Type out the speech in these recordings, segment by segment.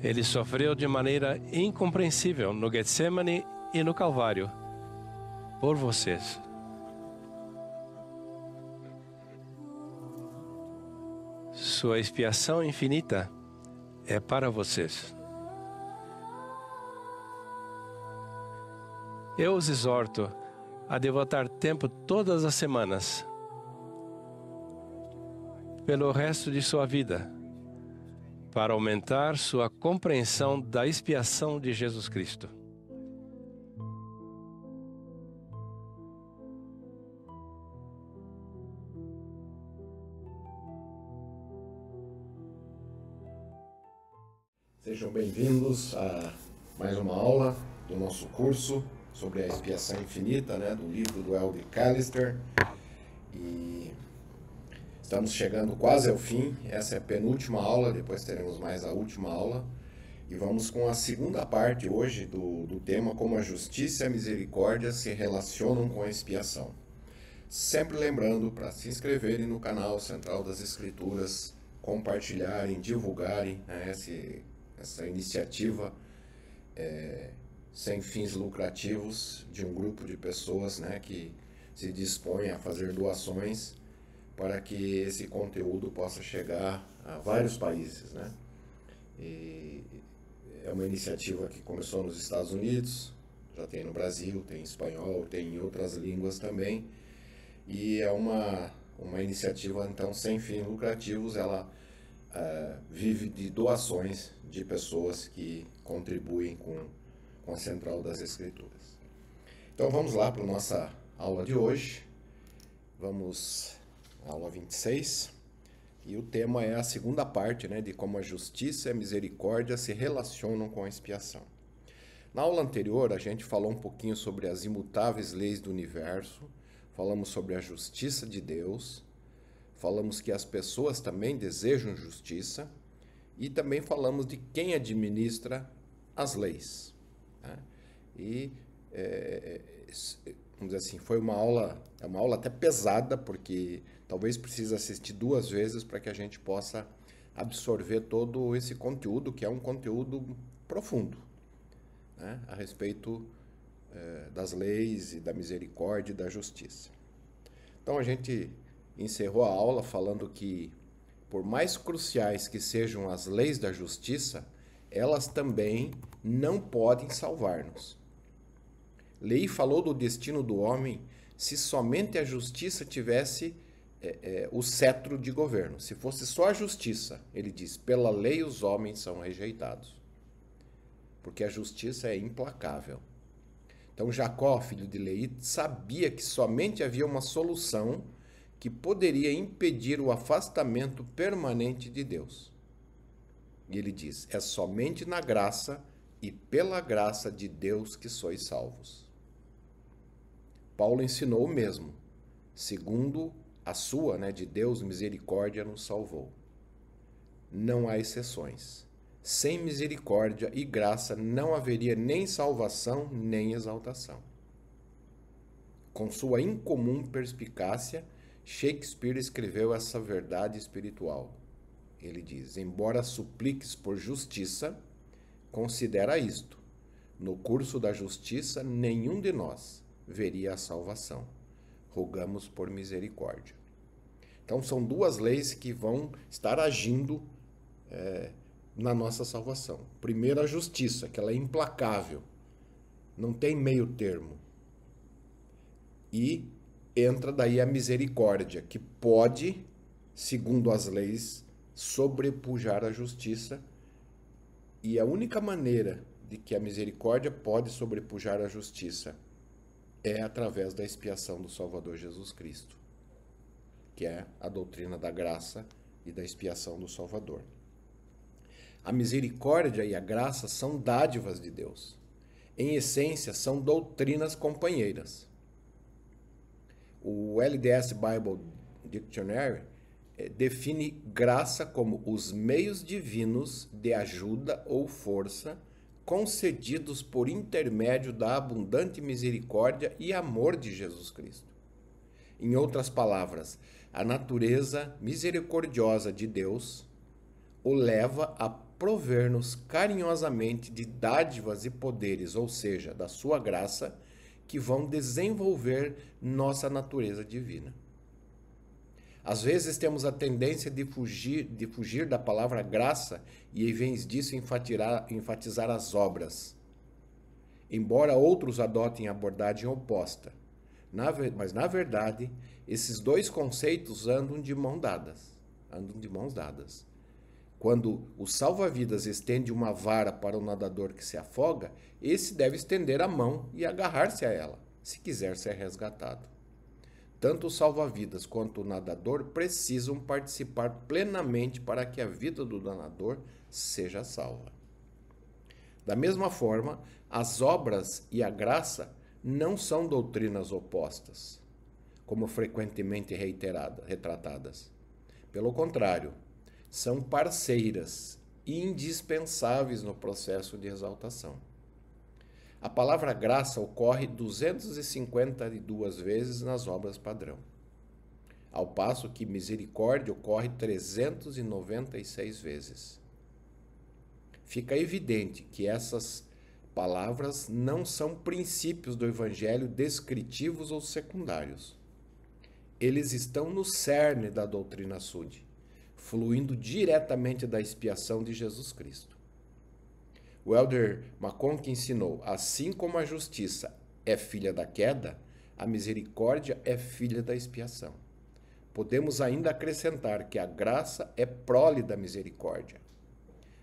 Ele sofreu de maneira incompreensível no Getsemane e no Calvário, por vocês. Sua expiação infinita é para vocês. Eu os exorto a devotar tempo todas as semanas, pelo resto de sua vida, para aumentar sua compreensão da expiação de Jesus Cristo. Sejam bem-vindos a mais uma aula do nosso curso sobre a expiação infinita, do livro do L.D. Callister. E estamos chegando quase ao fim. Essa é a penúltima aula, depois teremos mais a última aula. E vamos com a segunda parte hoje do tema como a justiça e a misericórdia se relacionam com a expiação. Sempre lembrando para se inscreverem no canal Central das Escrituras, compartilharem, divulgarem essa iniciativa sem fins lucrativos de um grupo de pessoas que se dispõem a fazer doações para que esse conteúdo possa chegar a vários países. E é uma iniciativa que começou nos Estados Unidos, já tem no Brasil, tem em espanhol, tem em outras línguas também, e é uma iniciativa então sem fins lucrativos. Ela vive de doações de pessoas que contribuem com a Central das Escrituras. Então vamos lá para a nossa aula de hoje. Vamos à aula 26. E o tema é a segunda parte, de como a justiça e a misericórdia se relacionam com a expiação. Na aula anterior, a gente falou um pouquinho sobre as imutáveis leis do universo, falamos sobre a justiça de Deus, falamos que as pessoas também desejam justiça e também falamos de quem administra as leis. E, vamos dizer assim, foi uma aula até pesada, porque talvez precise assistir 2 vezes para que a gente possa absorver todo esse conteúdo, que é um conteúdo profundo, a respeito das leis e da misericórdia e da justiça. Então a gente encerrou a aula falando que, por mais cruciais que sejam as leis da justiça, elas também não podem salvar-nos. Lei falou do destino do homem se somente a justiça tivesse o cetro de governo. Se fosse só a justiça, ele diz, pela lei os homens são rejeitados. Porque a justiça é implacável. Então Jacó, filho de Leí, sabia que somente havia uma solução que poderia impedir o afastamento permanente de Deus. E ele diz, é somente na graça e pela graça de Deus que sois salvos. Paulo ensinou o mesmo, segundo a sua, de Deus, misericórdia nos salvou. Não há exceções. Sem misericórdia e graça não haveria nem salvação, nem exaltação. Com sua incomum perspicácia, Shakespeare escreveu essa verdade espiritual. Ele diz, embora supliques por justiça, considera isto, no curso da justiça nenhum de nós veria a salvação. Rogamos por misericórdia. Então são 2 leis que vão estar agindo na nossa salvação. Primeiro, a justiça, que ela é implacável, não tem meio termo. E entra daí a misericórdia, que pode, segundo as leis, sobrepujar a justiça. E a única maneira de que a misericórdia pode sobrepujar a justiça é através da expiação do Salvador Jesus Cristo, que é a doutrina da graça e da expiação do Salvador. A misericórdia e a graça são dádivas de Deus. Em essência, são doutrinas companheiras. O LDS Bible Dictionary define graça como os meios divinos de ajuda ou força concedidos por intermédio da abundante misericórdia e amor de Jesus Cristo. Em outras palavras, a natureza misericordiosa de Deus o leva a prover-nos carinhosamente de dádivas e poderes, ou seja, da sua graça, que vão desenvolver nossa natureza divina. Às vezes temos a tendência de fugir da palavra graça e, em vez disso, enfatizar as obras. Embora outros adotem a abordagem oposta. Mas, na verdade, esses dois conceitos andam de mãos dadas. Quando o salva-vidas estende uma vara para o nadador que se afoga, esse deve estender a mão e agarrar-se a ela, se quiser ser resgatado. Tanto o salva-vidas quanto o nadador precisam participar plenamente para que a vida do nadador seja salva. Da mesma forma, as obras e a graça não são doutrinas opostas, como frequentemente retratadas. Pelo contrário, são parceiras e indispensáveis no processo de exaltação. A palavra graça ocorre 252 vezes nas obras padrão, ao passo que misericórdia ocorre 396 vezes. Fica evidente que essas palavras não são princípios do Evangelho descritivos ou secundários. Eles estão no cerne da doutrina Sud, fluindo diretamente da expiação de Jesus Cristo. O elder McConkie ensinou: assim como a justiça é filha da queda, a misericórdia é filha da expiação. Podemos ainda acrescentar que a graça é prole da misericórdia.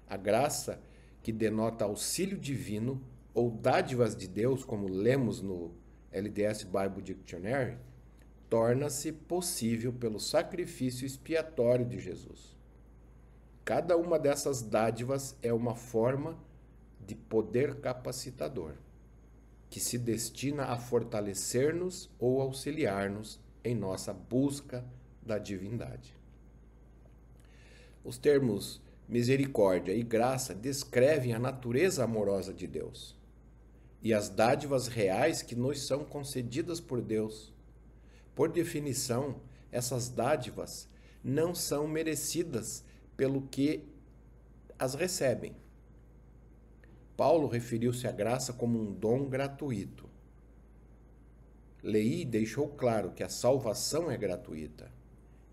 A graça, que denota auxílio divino ou dádivas de Deus, como lemos no LDS Bible Dictionary, torna-se possível pelo sacrifício expiatório de Jesus. Cada uma dessas dádivas é uma forma de poder capacitador, que se destina a fortalecer-nos ou auxiliar-nos em nossa busca da divindade. Os termos misericórdia e graça descrevem a natureza amorosa de Deus e as dádivas reais que nos são concedidas por Deus. Por definição, essas dádivas não são merecidas pelo que as recebem. Paulo referiu-se à graça como um dom gratuito. Leí deixou claro que a salvação é gratuita.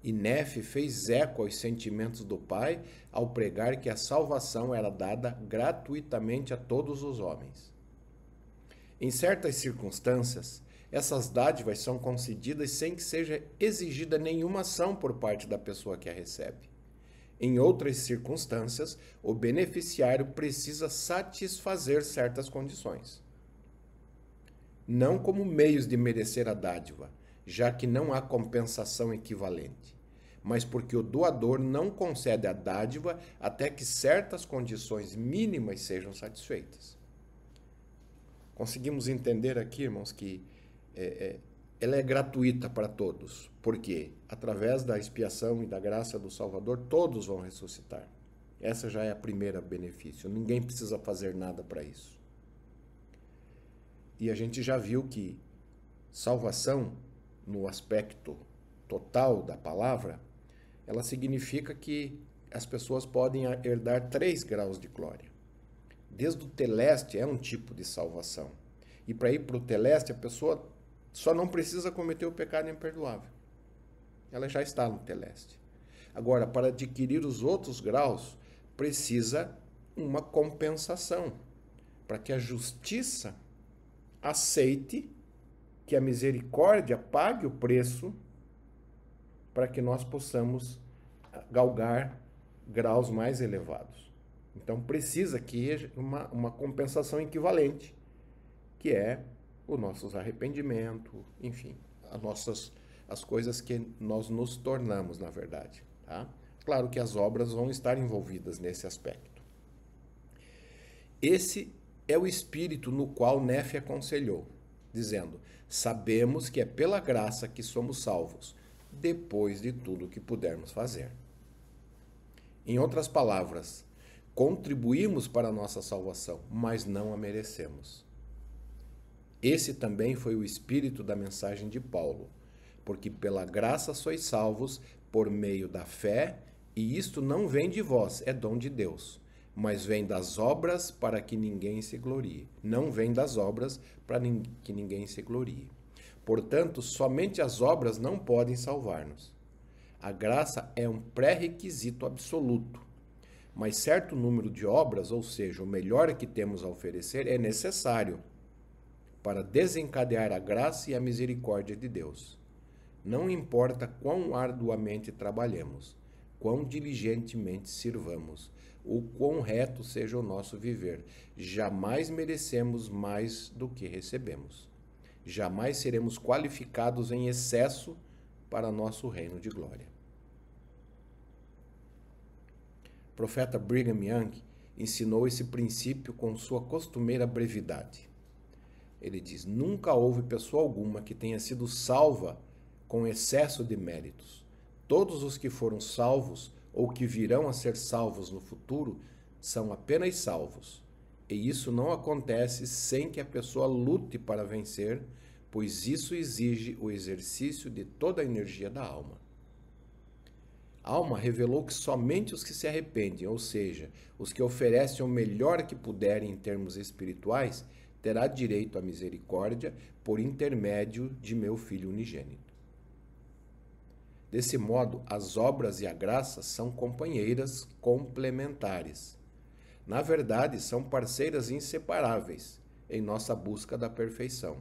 E Nefe fez eco aos sentimentos do pai ao pregar que a salvação era dada gratuitamente a todos os homens. Em certas circunstâncias, essas dádivas são concedidas sem que seja exigida nenhuma ação por parte da pessoa que a recebe. Em outras circunstâncias, o beneficiário precisa satisfazer certas condições. Não como meios de merecer a dádiva, já que não há compensação equivalente, mas porque o doador não concede a dádiva até que certas condições mínimas sejam satisfeitas. Conseguimos entender aqui, irmãos, que ela é gratuita para todos, porque através da expiação e da graça do Salvador, todos vão ressuscitar. Essa já é a primeira benefício, ninguém precisa fazer nada para isso. E a gente já viu que salvação, no aspecto total da palavra, ela significa que as pessoas podem herdar 3 graus de glória. Desde o teleste é um tipo de salvação. E para ir para o teleste, a pessoa só não precisa cometer o pecado imperdoável. Ela já está no teleste. Agora, para adquirir os outros graus, precisa uma compensação, para que a justiça aceite que a misericórdia pague o preço para que nós possamos galgar graus mais elevados. Então, precisa que uma compensação equivalente, que é o nosso arrependimento, enfim, as coisas que nós nos tornamos, na verdade. Tá? Claro que as obras vão estar envolvidas nesse aspecto. Esse é o espírito no qual Nefe aconselhou, dizendo: sabemos que é pela graça que somos salvos, depois de tudo que pudermos fazer. Em outras palavras, contribuímos para a nossa salvação, mas não a merecemos. Esse também foi o espírito da mensagem de Paulo, porque pela graça sois salvos por meio da fé, e isto não vem de vós, é dom de Deus, mas vem das obras para que ninguém se glorie. Não vem das obras para que ninguém se glorie. Portanto, somente as obras não podem salvar-nos. A graça é um pré-requisito absoluto, mas certo número de obras, ou seja, o melhor que temos a oferecer, é necessário para desencadear a graça e a misericórdia de Deus. Não importa quão arduamente trabalhemos, quão diligentemente sirvamos, ou quão reto seja o nosso viver, jamais merecemos mais do que recebemos. Jamais seremos qualificados em excesso para nosso reino de glória. O profeta Brigham Young ensinou esse princípio com sua costumeira brevidade. Ele diz: nunca houve pessoa alguma que tenha sido salva com excesso de méritos. Todos os que foram salvos ou que virão a ser salvos no futuro são apenas salvos. E isso não acontece sem que a pessoa lute para vencer, pois isso exige o exercício de toda a energia da alma. A alma revelou que somente os que se arrependem, ou seja, os que oferecem o melhor que puderem em termos espirituais, terá direito à misericórdia por intermédio de meu Filho unigênito. Desse modo, as obras e a graça são companheiras complementares. Na verdade, são parceiras inseparáveis em nossa busca da perfeição.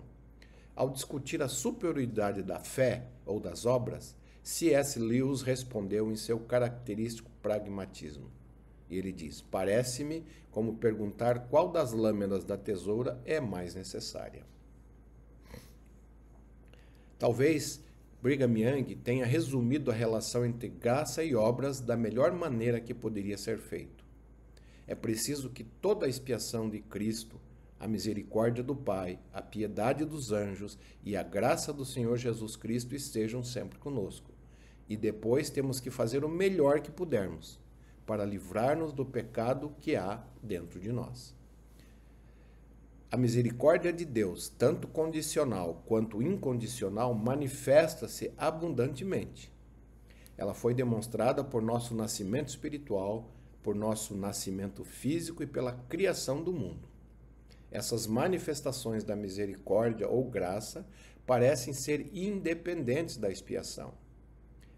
Ao discutir a superioridade da fé ou das obras, C.S. Lewis respondeu em seu característico pragmatismo. E ele diz: parece-me como perguntar qual das lâminas da tesoura é mais necessária. Talvez Brigham Young tenha resumido a relação entre graça e obras da melhor maneira que poderia ser feito. É preciso que toda a expiação de Cristo, a misericórdia do Pai, a piedade dos anjos e a graça do Senhor Jesus Cristo estejam sempre conosco. E depois temos que fazer o melhor que pudermos para livrar-nos do pecado que há dentro de nós. A misericórdia de Deus, tanto condicional quanto incondicional, manifesta-se abundantemente. Ela foi demonstrada por nosso nascimento espiritual, por nosso nascimento físico e pela criação do mundo. Essas manifestações da misericórdia ou graça parecem ser independentes da expiação,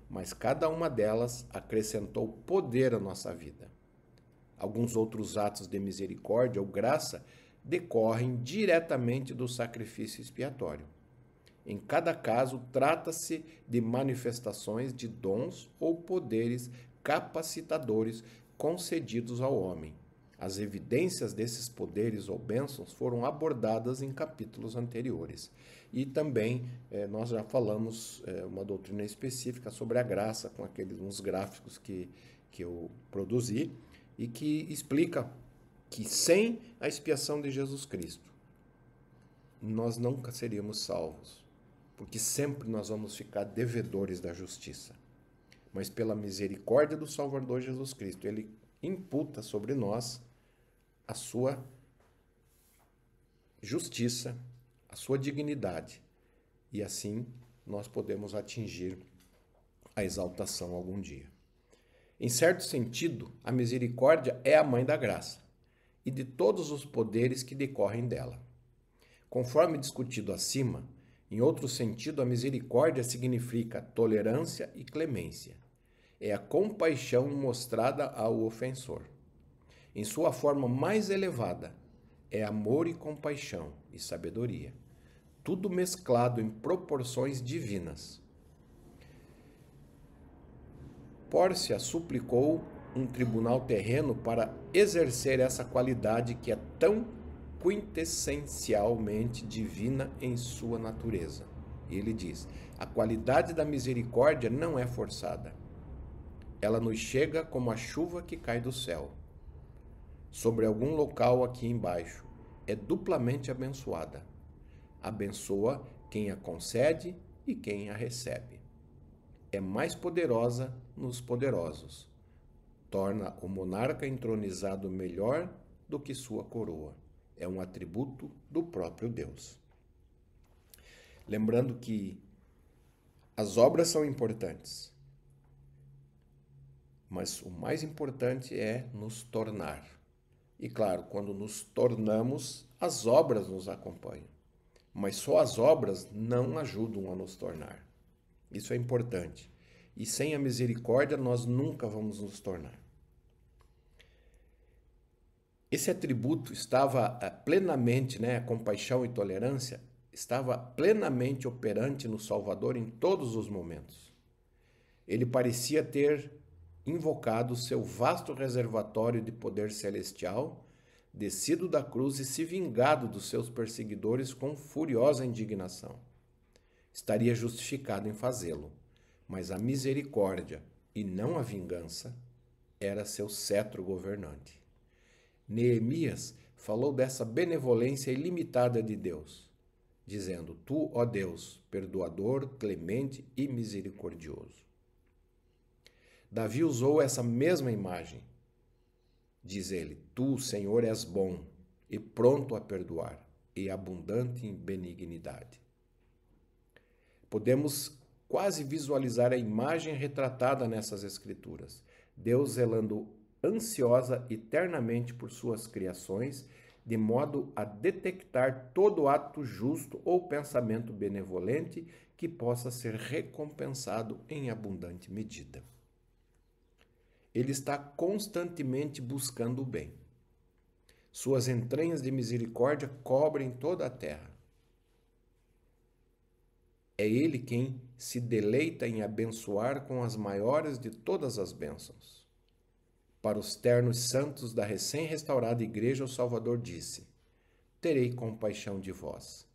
mas cada uma delas acrescentou poder à nossa vida. Alguns outros atos de misericórdia ou graça decorrem diretamente do sacrifício expiatório. Em cada caso, trata-se de manifestações de dons ou poderes capacitadores concedidos ao homem. As evidências desses poderes ou bênçãos foram abordadas em capítulos anteriores. E também nós já falamos uma doutrina específica sobre a graça, com uns gráficos que eu produzi, e que explica que sem a expiação de Jesus Cristo, nós nunca seríamos salvos, porque sempre nós vamos ficar devedores da justiça. Mas pela misericórdia do Salvador Jesus Cristo, ele imputa sobre nós a sua justiça, a sua dignidade, e assim nós podemos atingir a exaltação algum dia. Em certo sentido, a misericórdia é a mãe da graça e de todos os poderes que decorrem dela. Conforme discutido acima, em outro sentido, a misericórdia significa tolerância e clemência. É a compaixão mostrada ao ofensor. Em sua forma mais elevada, é amor e compaixão e sabedoria, tudo mesclado em proporções divinas. Pórcia suplicou um tribunal terreno para exercer essa qualidade que é tão quintessencialmente divina em sua natureza. Ele diz: a qualidade da misericórdia não é forçada. Ela nos chega como a chuva que cai do céu sobre algum local aqui embaixo. É duplamente abençoada. Abençoa quem a concede e quem a recebe. É mais poderosa nos poderosos. Torna o monarca entronizado melhor do que sua coroa. É um atributo do próprio Deus. Lembrando que as obras são importantes, mas o mais importante é nos tornar. E claro, quando nos tornamos, as obras nos acompanham. Mas só as obras não ajudam a nos tornar. Isso é importante. E sem a misericórdia nós nunca vamos nos tornar. Esse atributo estava plenamente, a compaixão e tolerância, estava plenamente operante no Salvador em todos os momentos. Ele parecia ter invocado seu vasto reservatório de poder celestial, descido da cruz e se vingado dos seus perseguidores com furiosa indignação. Estaria justificado em fazê-lo, mas a misericórdia e não a vingança era seu cetro governante. Neemias falou dessa benevolência ilimitada de Deus, dizendo: Tu, ó Deus, perdoador, clemente e misericordioso. Davi usou essa mesma imagem. Diz ele: Tu, Senhor, és bom e pronto a perdoar e abundante em benignidade. Podemos quase visualizar a imagem retratada nessas escrituras. Deus zelando ansiosa eternamente por suas criações, de modo a detectar todo ato justo ou pensamento benevolente que possa ser recompensado em abundante medida. Ele está constantemente buscando o bem. Suas entranhas de misericórdia cobrem toda a terra. É Ele quem se deleita em abençoar com as maiores de todas as bênçãos. Para os ternos santos da recém-restaurada Igreja, o Salvador disse: Terei compaixão de vós.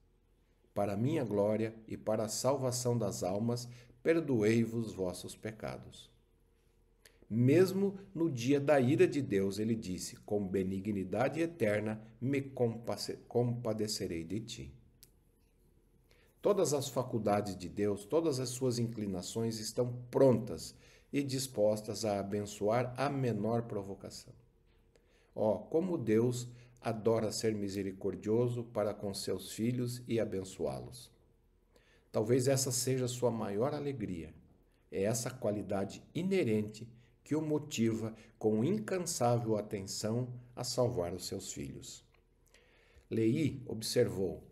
Para minha glória e para a salvação das almas, perdoei-vos vossos pecados. Mesmo no dia da ira de Deus, ele disse: Com benignidade eterna me compadecerei de ti. Todas as faculdades de Deus, todas as suas inclinações estão prontas e dispostas a abençoar a menor provocação. Como Deus adora ser misericordioso para com seus filhos e abençoá-los. Talvez essa seja sua maior alegria. É essa qualidade inerente que o motiva com incansável atenção a salvar os seus filhos. Leí observou: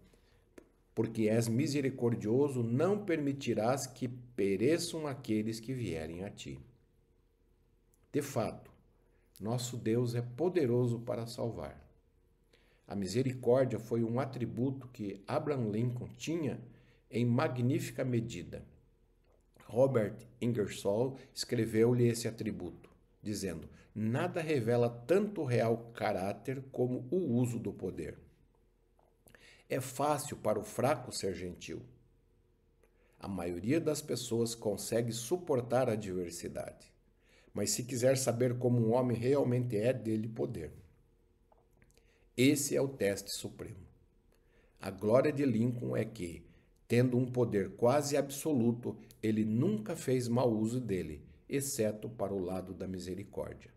Porque és misericordioso, não permitirás que pereçam aqueles que vierem a ti. De fato, nosso Deus é poderoso para salvar. A misericórdia foi um atributo que Abraham Lincoln tinha em magnífica medida. Robert Ingersoll escreveu-lhe esse atributo, dizendo: Nada revela tanto real caráter como o uso do poder. É fácil para o fraco ser gentil. A maioria das pessoas consegue suportar a adversidade, mas se quiser saber como um homem realmente é, dê-lhe poder. Esse é o teste supremo. A glória de Lincoln é que, tendo um poder quase absoluto, ele nunca fez mau uso dele, exceto para o lado da misericórdia.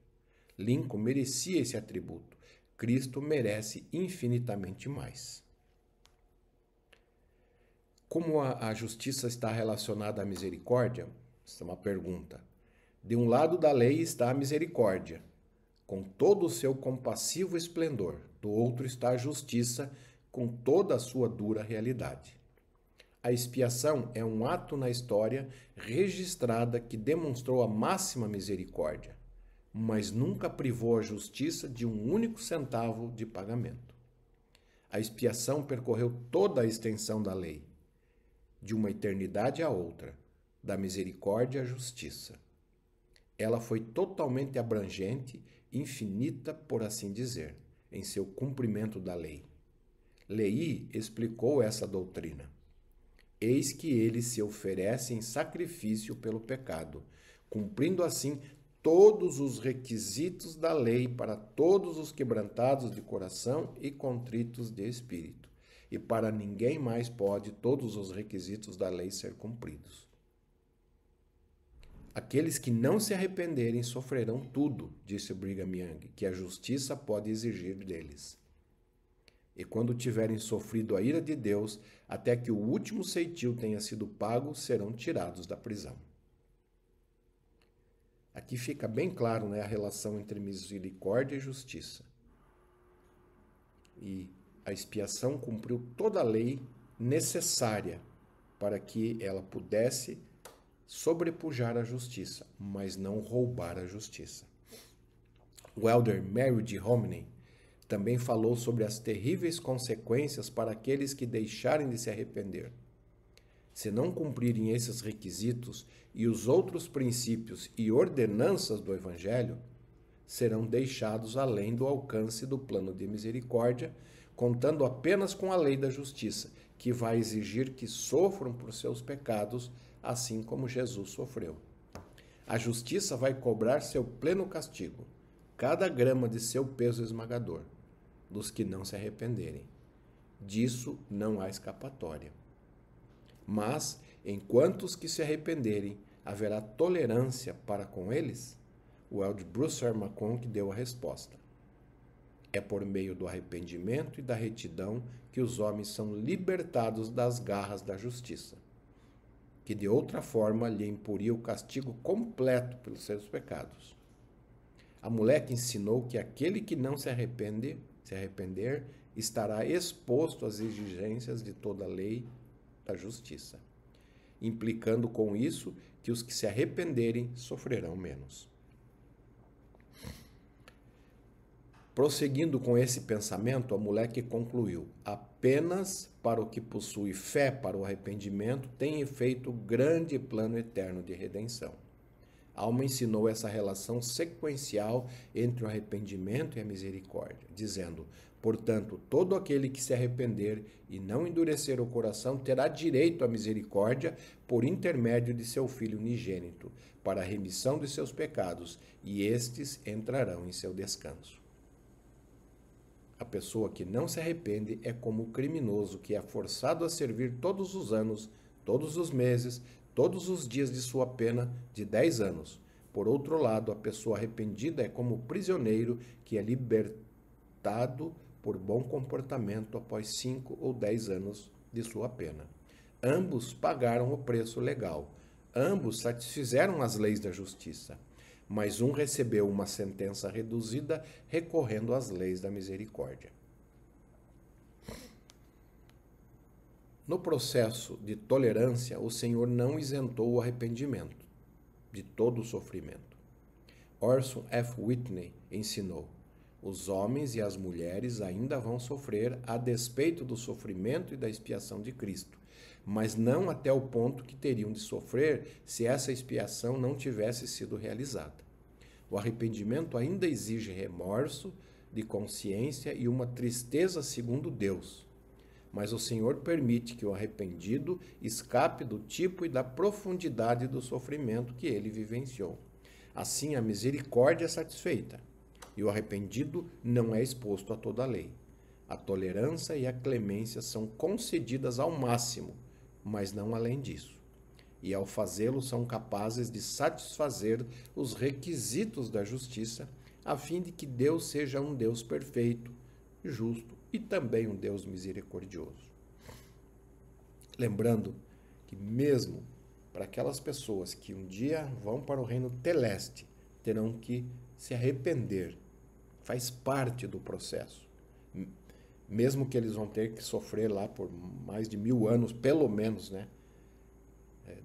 Lincoln merecia esse atributo. Cristo merece infinitamente mais. Como a justiça está relacionada à misericórdia? Essa é uma pergunta. De um lado da lei está a misericórdia, com todo o seu compassivo esplendor. Do outro está a justiça, com toda a sua dura realidade. A expiação é um ato na história registrada que demonstrou a máxima misericórdia, mas nunca privou a justiça de um único centavo de pagamento. A expiação percorreu toda a extensão da lei, de uma eternidade a outra, da misericórdia à justiça. Ela foi totalmente abrangente, infinita, por assim dizer, em seu cumprimento da lei. Leí explicou essa doutrina. Eis que ele se oferece em sacrifício pelo pecado, cumprindo assim todos os requisitos da lei para todos os quebrantados de coração e contritos de espírito. E para ninguém mais pode todos os requisitos da lei ser cumpridos. Aqueles que não se arrependerem sofrerão tudo, disse Brigham Young, que a justiça pode exigir deles. E quando tiverem sofrido a ira de Deus, até que o último ceitil tenha sido pago, serão tirados da prisão. Aqui fica bem claro, a relação entre misericórdia e justiça. e a expiação cumpriu toda a lei necessária para que ela pudesse sobrepujar a justiça, mas não roubar a justiça. O elder Mary D. Homney também falou sobre as terríveis consequências para aqueles que deixarem de se arrepender. Se não cumprirem esses requisitos e os outros princípios e ordenanças do Evangelho, serão deixados além do alcance do plano de misericórdia, contando apenas com a lei da justiça, que vai exigir que sofram por seus pecados, assim como Jesus sofreu. A justiça vai cobrar seu pleno castigo, cada grama de seu peso esmagador, dos que não se arrependerem. Disso não há escapatória. Mas, enquanto os que se arrependerem, haverá tolerância para com eles? O elder Bruce R. McConkie deu a resposta. É por meio do arrependimento e da retidão que os homens são libertados das garras da justiça, que de outra forma lhe imporia o castigo completo pelos seus pecados. A mulher ensinou que aquele que não se arrepender, estará exposto às exigências de toda a lei da justiça, implicando com isso que os que se arrependerem sofrerão menos. Prosseguindo com esse pensamento, a mulher concluiu: apenas para o que possui fé para o arrependimento tem efeito o grande plano eterno de redenção. Alma ensinou essa relação sequencial entre o arrependimento e a misericórdia, dizendo: portanto, todo aquele que se arrepender e não endurecer o coração terá direito à misericórdia por intermédio de seu Filho unigênito, para a remissão de seus pecados, e estes entrarão em seu descanso. A pessoa que não se arrepende é como o criminoso que é forçado a servir todos os anos, todos os meses, todos os dias de sua pena de 10 anos. Por outro lado, a pessoa arrependida é como o prisioneiro que é libertado por bom comportamento após 5 ou 10 anos de sua pena. Ambos pagaram o preço legal. Ambos satisfizeram as leis da justiça. Mas um recebeu uma sentença reduzida recorrendo às leis da misericórdia. No processo de tolerância, o Senhor não isentou o arrependimento de todo o sofrimento. Orson F. Whitney ensinou: os homens e as mulheres ainda vão sofrer a despeito do sofrimento e da expiação de Cristo, mas não até o ponto que teriam de sofrer se essa expiação não tivesse sido realizada. O arrependimento ainda exige remorso de consciência e uma tristeza segundo Deus, mas o Senhor permite que o arrependido escape do tipo e da profundidade do sofrimento que ele vivenciou. Assim, a misericórdia é satisfeita e o arrependido não é exposto a toda a lei. A tolerância e a clemência são concedidas ao máximo, mas não além disso. E ao fazê-lo são capazes de satisfazer os requisitos da justiça, a fim de que Deus seja um Deus perfeito, justo e também um Deus misericordioso. Lembrando que mesmo para aquelas pessoas que um dia vão para o reino teleste, terão que se arrepender. Faz parte do processo. Mesmo que eles vão ter que sofrer lá por mais de 1000 anos, pelo menos, né?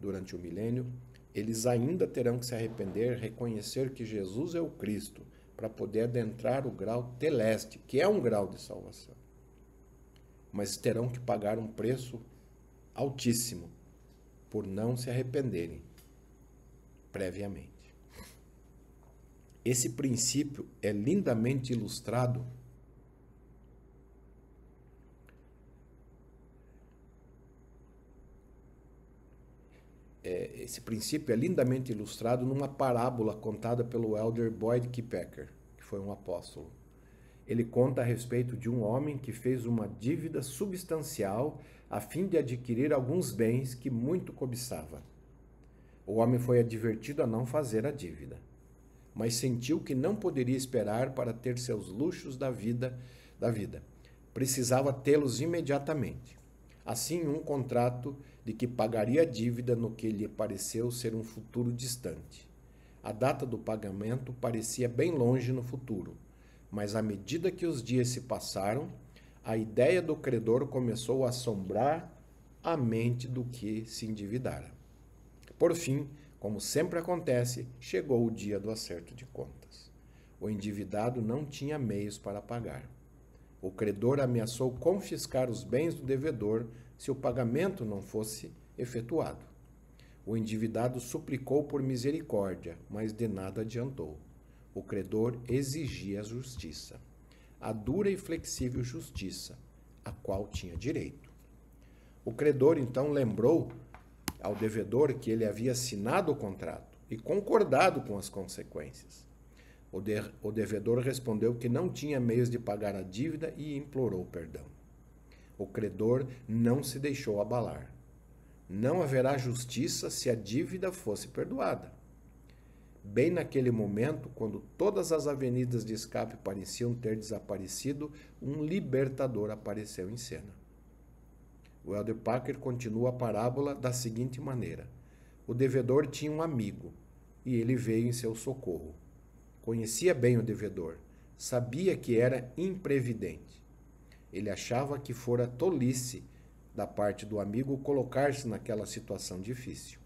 Durante o milênio, eles ainda terão que se arrepender, reconhecer que Jesus é o Cristo, para poder adentrar o grau teleste, que é um grau de salvação. Mas terão que pagar um preço altíssimo por não se arrependerem previamente. Esse princípio é lindamente ilustrado numa parábola contada pelo elder Boyd K. Packer, que foi um apóstolo. Ele conta a respeito de um homem que fez uma dívida substancial a fim de adquirir alguns bens que muito cobiçava. O homem foi advertido a não fazer a dívida, mas sentiu que não poderia esperar para ter seus luxos da vida. Precisava tê-los imediatamente. Assim, um contrato de que pagaria a dívida no que lhe pareceu ser um futuro distante. A data do pagamento parecia bem longe no futuro, mas à medida que os dias se passaram, a ideia do credor começou a assombrar a mente do que se endividara. Por fim, como sempre acontece, chegou o dia do acerto de contas. O endividado não tinha meios para pagar. O credor ameaçou confiscar os bens do devedor se o pagamento não fosse efetuado. O endividado suplicou por misericórdia, mas de nada adiantou. O credor exigia justiça, a dura e flexível justiça, a qual tinha direito. O credor então lembrou ao devedor que ele havia assinado o contrato e concordado com as consequências. O devedor respondeu que não tinha meios de pagar a dívida e implorou perdão. O credor não se deixou abalar. Não haverá justiça se a dívida fosse perdoada. Bem naquele momento, quando todas as avenidas de escape pareciam ter desaparecido, um libertador apareceu em cena. O Elder Packer continua a parábola da seguinte maneira: o devedor tinha um amigo e ele veio em seu socorro. Conhecia bem o devedor, sabia que era imprevidente. Ele achava que fora tolice da parte do amigo colocar-se naquela situação difícil.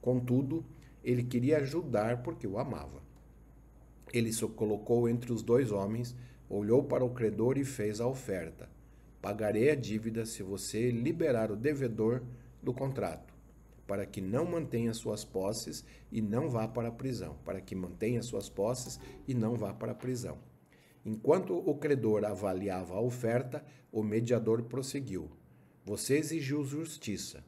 Contudo, ele queria ajudar porque o amava. Ele se colocou entre os dois homens, olhou para o credor e fez a oferta: pagarei a dívida se você liberar o devedor do contrato, para que não mantenha suas posses e não vá para a prisão. Para que mantenha suas posses e não vá para a prisão. Enquanto o credor avaliava a oferta, o mediador prosseguiu: você exigiu justiça.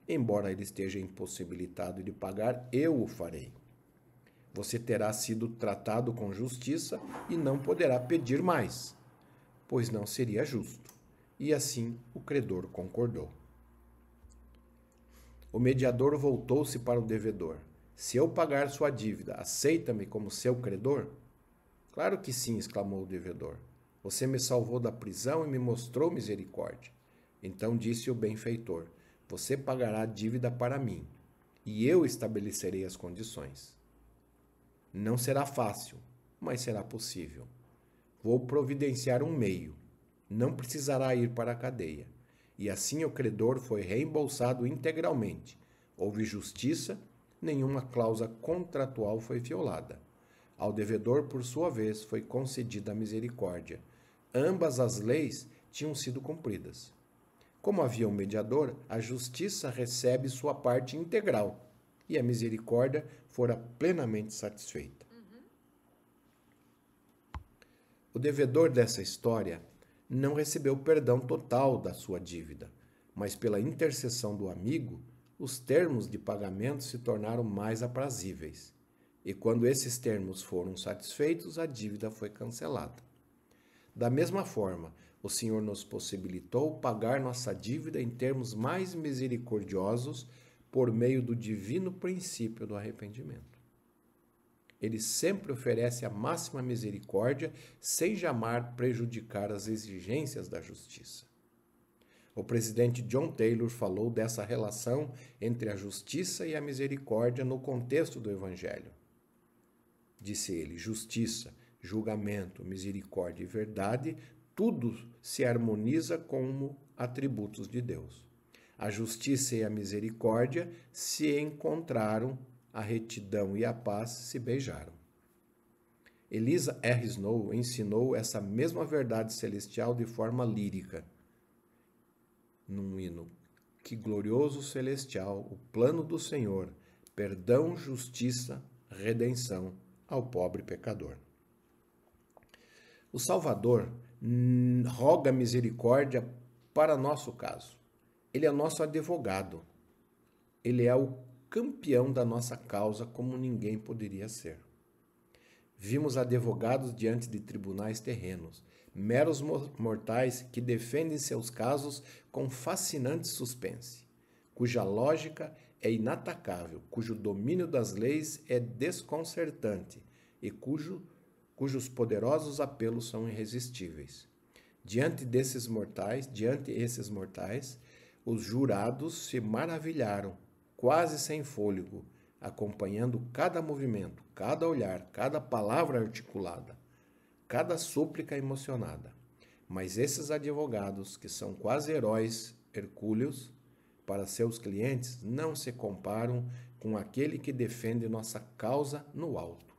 Embora ele esteja impossibilitado de pagar, eu o farei. Você terá sido tratado com justiça e não poderá pedir mais, pois não seria justo. E assim o credor concordou. O mediador voltou-se para o devedor: se eu pagar sua dívida, aceita-me como seu credor? Claro que sim, exclamou o devedor. Você me salvou da prisão e me mostrou misericórdia. Então disse o benfeitor: você pagará a dívida para mim, e eu estabelecerei as condições. Não será fácil, mas será possível. Vou providenciar um meio. Não precisará ir para a cadeia. E assim o credor foi reembolsado integralmente. Houve justiça, nenhuma cláusula contratual foi violada. Ao devedor, por sua vez, foi concedida a misericórdia. Ambas as leis tinham sido cumpridas. Como havia um mediador, a justiça recebe sua parte integral e a misericórdia fora plenamente satisfeita. O devedor dessa história não recebeu perdão total da sua dívida, mas pela intercessão do amigo, os termos de pagamento se tornaram mais aprazíveis. E quando esses termos foram satisfeitos, a dívida foi cancelada. Da mesma forma, o Senhor nos possibilitou pagar nossa dívida em termos mais misericordiosos por meio do divino princípio do arrependimento. Ele sempre oferece a máxima misericórdia sem jamais prejudicar as exigências da justiça. O presidente John Taylor falou dessa relação entre a justiça e a misericórdia no contexto do Evangelho. Disse ele: justiça, julgamento, misericórdia e verdade, tudo se harmoniza como atributos de Deus. A justiça e a misericórdia se encontraram, a retidão e a paz se beijaram. Eliza R. Snow ensinou essa mesma verdade celestial de forma lírica, num hino: que glorioso celestial, o plano do Senhor, perdão, justiça, redenção ao pobre pecador. O Salvador roga misericórdia para nosso caso. Ele é nosso advogado. Ele é o campeão da nossa causa como ninguém poderia ser. Vimos advogados diante de tribunais terrenos, meros mortais que defendem seus casos com fascinante suspense, cuja lógica é inatacável, cujo domínio das leis é desconcertante e cujos poderosos apelos são irresistíveis. Diante esses mortais, os jurados se maravilharam, quase sem fôlego, acompanhando cada movimento, cada olhar, cada palavra articulada, cada súplica emocionada. Mas esses advogados, que são quase heróis hercúleos para seus clientes, não se comparam com aquele que defende nossa causa no alto.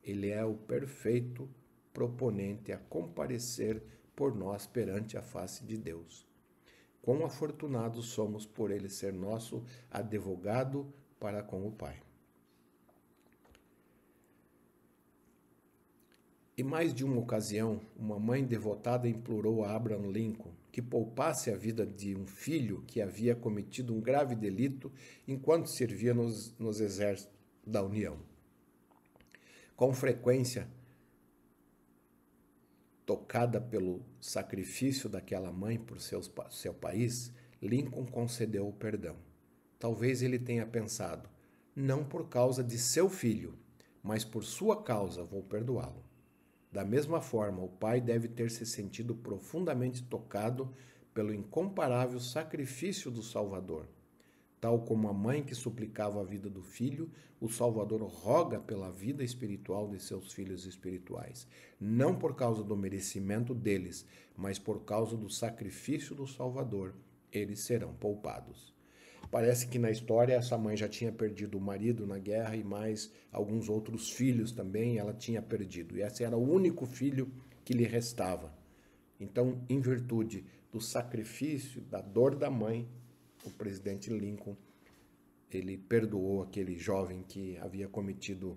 Ele é o perfeito proponente a comparecer por nós perante a face de Deus. Quão afortunados somos por ele ser nosso advogado para com o Pai. Em mais de uma ocasião, uma mãe devotada implorou a Abraham Lincoln que poupasse a vida de um filho que havia cometido um grave delito enquanto servia nos exércitos da União. Com frequência, tocada pelo sacrifício daquela mãe por seu país, Lincoln concedeu o perdão. Talvez ele tenha pensado, não por causa de seu filho, mas por sua causa vou perdoá-lo. Da mesma forma, o pai deve ter se sentido profundamente tocado pelo incomparável sacrifício do Salvador. Tal como a mãe que suplicava a vida do filho, o Salvador roga pela vida espiritual de seus filhos espirituais. Não por causa do merecimento deles, mas por causa do sacrifício do Salvador, eles serão poupados. Parece que na história essa mãe já tinha perdido o marido na guerra e mais alguns outros filhos também ela tinha perdido. E esse era o único filho que lhe restava. Então, em virtude do sacrifício, da dor da mãe, o presidente Lincoln, ele perdoou aquele jovem que havia cometido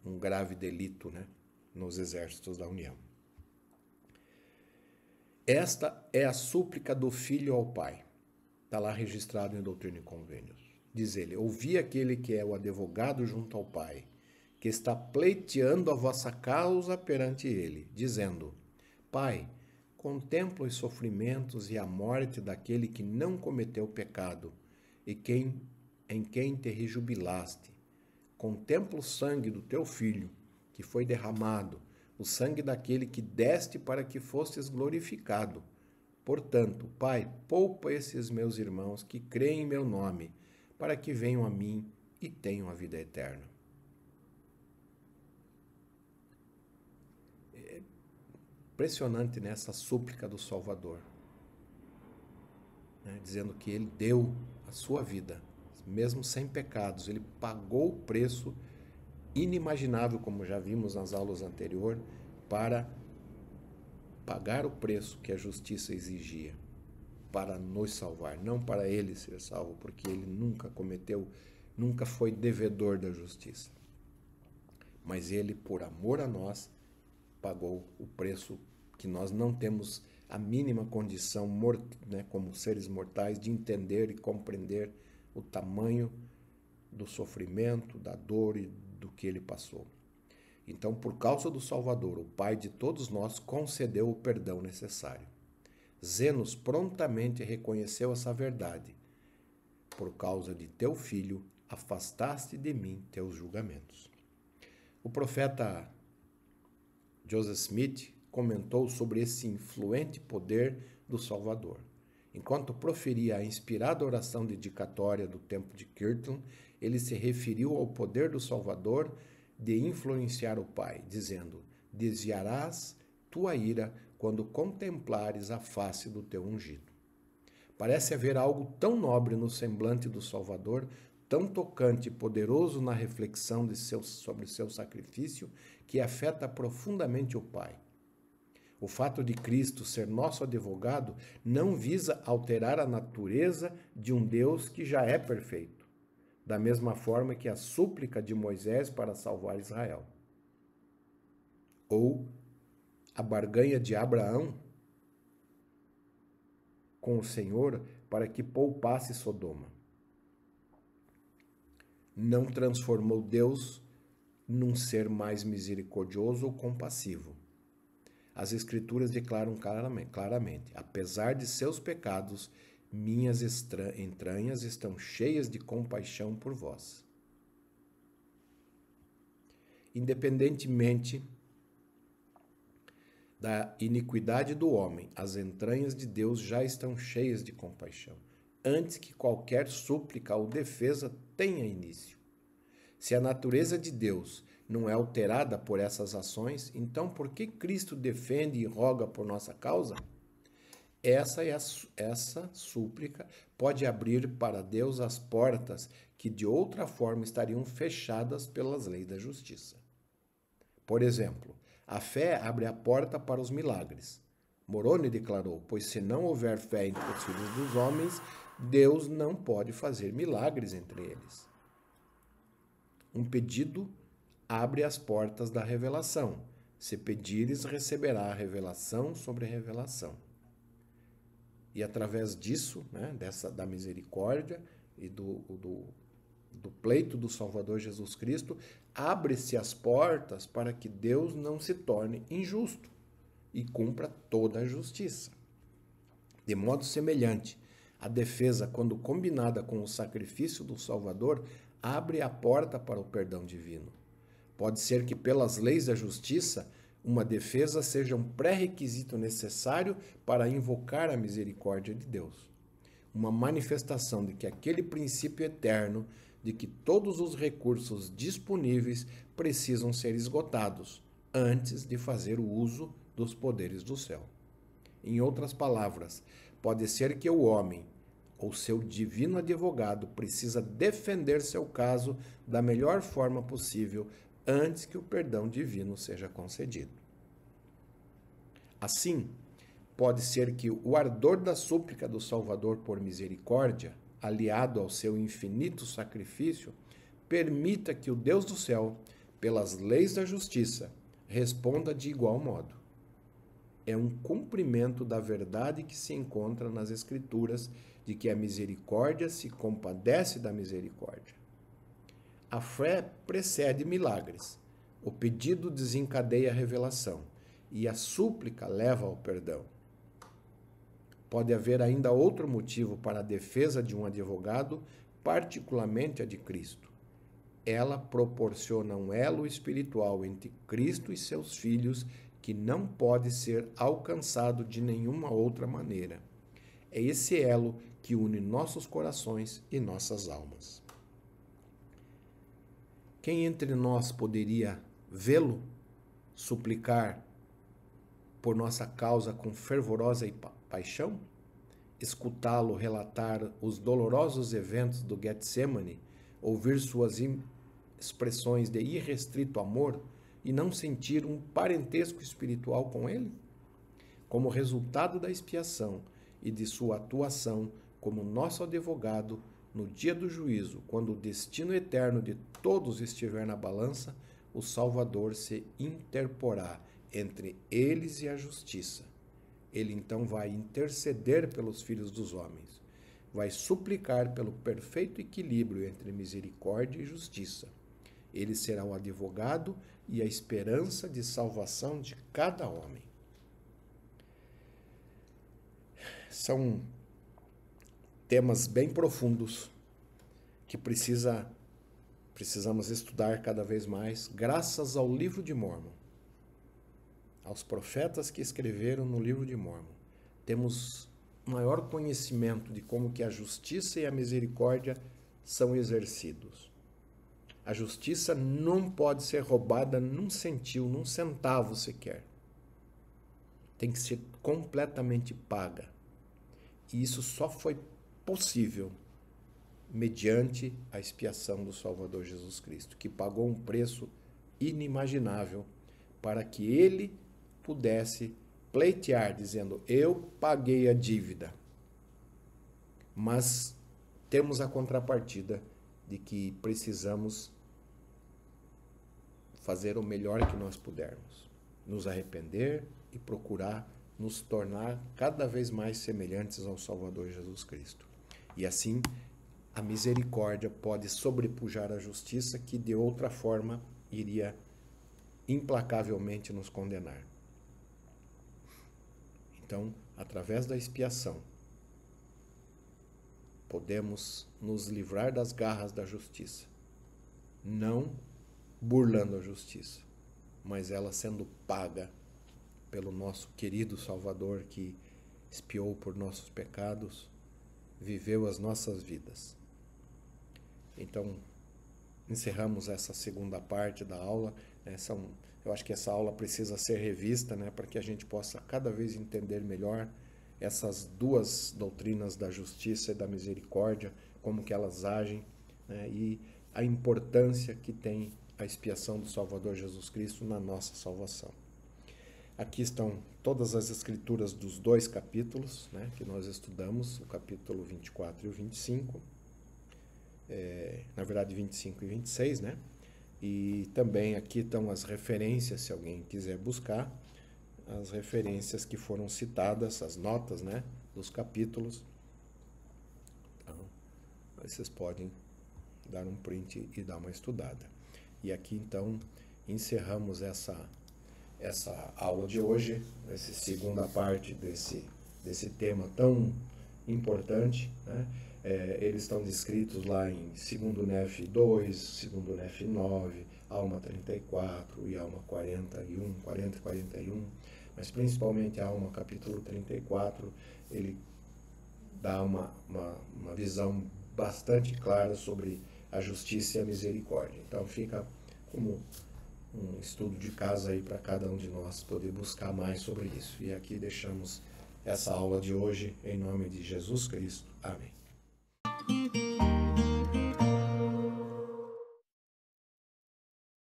um grave delito, né, nos exércitos da União. Esta é a súplica do filho ao pai. Está lá registrado em Doutrina e Convênios. Diz ele, ouvi aquele que é o advogado junto ao pai, que está pleiteando a vossa causa perante ele, dizendo, Pai, contempla os sofrimentos e a morte daquele que não cometeu pecado, e em quem te rejubilaste. Contempla o sangue do teu filho, que foi derramado, o sangue daquele que deste para que fostes glorificado. Portanto, Pai, poupa esses meus irmãos que creem em meu nome, para que venham a mim e tenham a vida eterna. É impressionante nessa súplica do Salvador, né, dizendo que ele deu a sua vida, mesmo sem pecados, ele pagou o preço inimaginável, como já vimos nas aulas anteriores, para pagar o preço que a justiça exigia para nos salvar, não para ele ser salvo, porque ele nunca foi devedor da justiça. Mas ele, por amor a nós, pagou o preço que nós não temos a mínima condição, né, como seres mortais, de entender e compreender o tamanho do sofrimento, da dor e do que ele passou. Então, por causa do Salvador, o Pai de todos nós concedeu o perdão necessário. Zenos prontamente reconheceu essa verdade. Por causa de teu filho, afastaste de mim teus julgamentos. O profeta Joseph Smith comentou sobre esse influente poder do Salvador. Enquanto proferia a inspirada oração dedicatória do templo de Kirtland, ele se referiu ao poder do Salvador de influenciar o Pai, dizendo, desviarás tua ira quando contemplares a face do teu ungido. Parece haver algo tão nobre no semblante do Salvador, tão tocante e poderoso na reflexão sobre seu sacrifício, que afeta profundamente o Pai. O fato de Cristo ser nosso advogado não visa alterar a natureza de um Deus que já é perfeito, da mesma forma que a súplica de Moisés para salvar Israel, ou a barganha de Abraão com o Senhor para que poupasse Sodoma. Não transformou Deus num ser mais misericordioso ou compassivo. As Escrituras declaram claramente, apesar de seus pecados, minhas entranhas estão cheias de compaixão por vós. Independentemente da iniquidade do homem, as entranhas de Deus já estão cheias de compaixão, antes que qualquer súplica ou defesa tenha início. Se a natureza de Deus não é alterada por essas ações, então por que Cristo defende e roga por nossa causa? Essa súplica pode abrir para Deus as portas que de outra forma estariam fechadas pelas leis da justiça. Por exemplo, a fé abre a porta para os milagres. Moroni declarou: pois se não houver fé entre os filhos dos homens, Deus não pode fazer milagres entre eles. Um pedido abre as portas da revelação. Se pedires, receberá a revelação sobre revelação. E através disso, né, da misericórdia e do pleito do Salvador Jesus Cristo, abre-se as portas para que Deus não se torne injusto e cumpra toda a justiça. De modo semelhante, a defesa, quando combinada com o sacrifício do Salvador, abre a porta para o perdão divino. Pode ser que, pelas leis da justiça, uma defesa seja um pré-requisito necessário para invocar a misericórdia de Deus. Uma manifestação de que aquele princípio eterno, de que todos os recursos disponíveis precisam ser esgotados antes de fazer o uso dos poderes do céu. Em outras palavras, pode ser que o homem, ou seu divino advogado, precisa defender seu caso da melhor forma possível antes que o perdão divino seja concedido. Assim, pode ser que o ardor da súplica do Salvador por misericórdia, aliado ao seu infinito sacrifício, permita que o Deus do céu, pelas leis da justiça, responda de igual modo. É um cumprimento da verdade que se encontra nas Escrituras de que a misericórdia se compadece da misericórdia. A fé precede milagres, o pedido desencadeia a revelação e a súplica leva ao perdão. Pode haver ainda outro motivo para a defesa de um advogado, particularmente a de Cristo. Ela proporciona um elo espiritual entre Cristo e seus filhos que não pode ser alcançado de nenhuma outra maneira. É esse elo que une nossos corações e nossas almas. Quem entre nós poderia vê-lo, suplicar por nossa causa com fervorosa paixão? Escutá-lo relatar os dolorosos eventos do Getsemane, ouvir suas expressões de irrestrito amor e não sentir um parentesco espiritual com ele? Como resultado da expiação e de sua atuação como nosso advogado no dia do juízo, quando o destino eterno de todos estiver na balança, o Salvador se interporá entre eles e a justiça. Ele então vai interceder pelos filhos dos homens, vai suplicar pelo perfeito equilíbrio entre misericórdia e justiça. Ele será o advogado e a esperança de salvação de cada homem. São temas bem profundos que precisamos estudar cada vez mais, graças ao livro de Mórmon, aos profetas que escreveram no livro de Mórmon. Temos maior conhecimento de como que a justiça e a misericórdia são exercidos. A justiça não pode ser roubada num centil, num centavo sequer. Tem que ser completamente paga. E isso só foi possível mediante a expiação do Salvador Jesus Cristo, que pagou um preço inimaginável para que ele pudesse pleitear, dizendo: eu paguei a dívida. Mas temos a contrapartida de que precisamos fazer o melhor que nós pudermos, nos arrepender e procurar nos tornar cada vez mais semelhantes ao Salvador Jesus Cristo. E assim, a misericórdia pode sobrepujar a justiça que de outra forma iria implacavelmente nos condenar. Então, através da expiação, podemos nos livrar das garras da justiça, não burlando a justiça, mas ela sendo paga pelo nosso querido Salvador que expiou por nossos pecados, viveu as nossas vidas. Então, encerramos essa segunda parte da aula. Eu acho que essa aula precisa ser revista, né, para que a gente possa cada vez entender melhor essas duas doutrinas da justiça e da misericórdia, como que elas agem, né, e a importância que tem a expiação do Salvador Jesus Cristo na nossa salvação. Aqui estão todas as escrituras dos 2 capítulos, né, que nós estudamos, o capítulo 24 e o 25, na verdade 25 e 26, né? E também aqui estão as referências, se alguém quiser buscar, as referências que foram citadas, as notas, né, dos capítulos. Então, vocês podem dar um print e dar uma estudada. E aqui, então, encerramos essa aula de hoje, essa segunda parte desse tema tão importante, né? Eles estão descritos lá em 2 Nef 2, 2 Nef 9, Alma 34 e Alma 41, 40 e 41, mas principalmente a Alma capítulo 34, ele dá uma visão bastante clara sobre a justiça e a misericórdia. Então fica como um estudo de casa aí para cada um de nós poder buscar mais sobre isso. E aqui deixamos essa aula de hoje em nome de Jesus Cristo. Amém.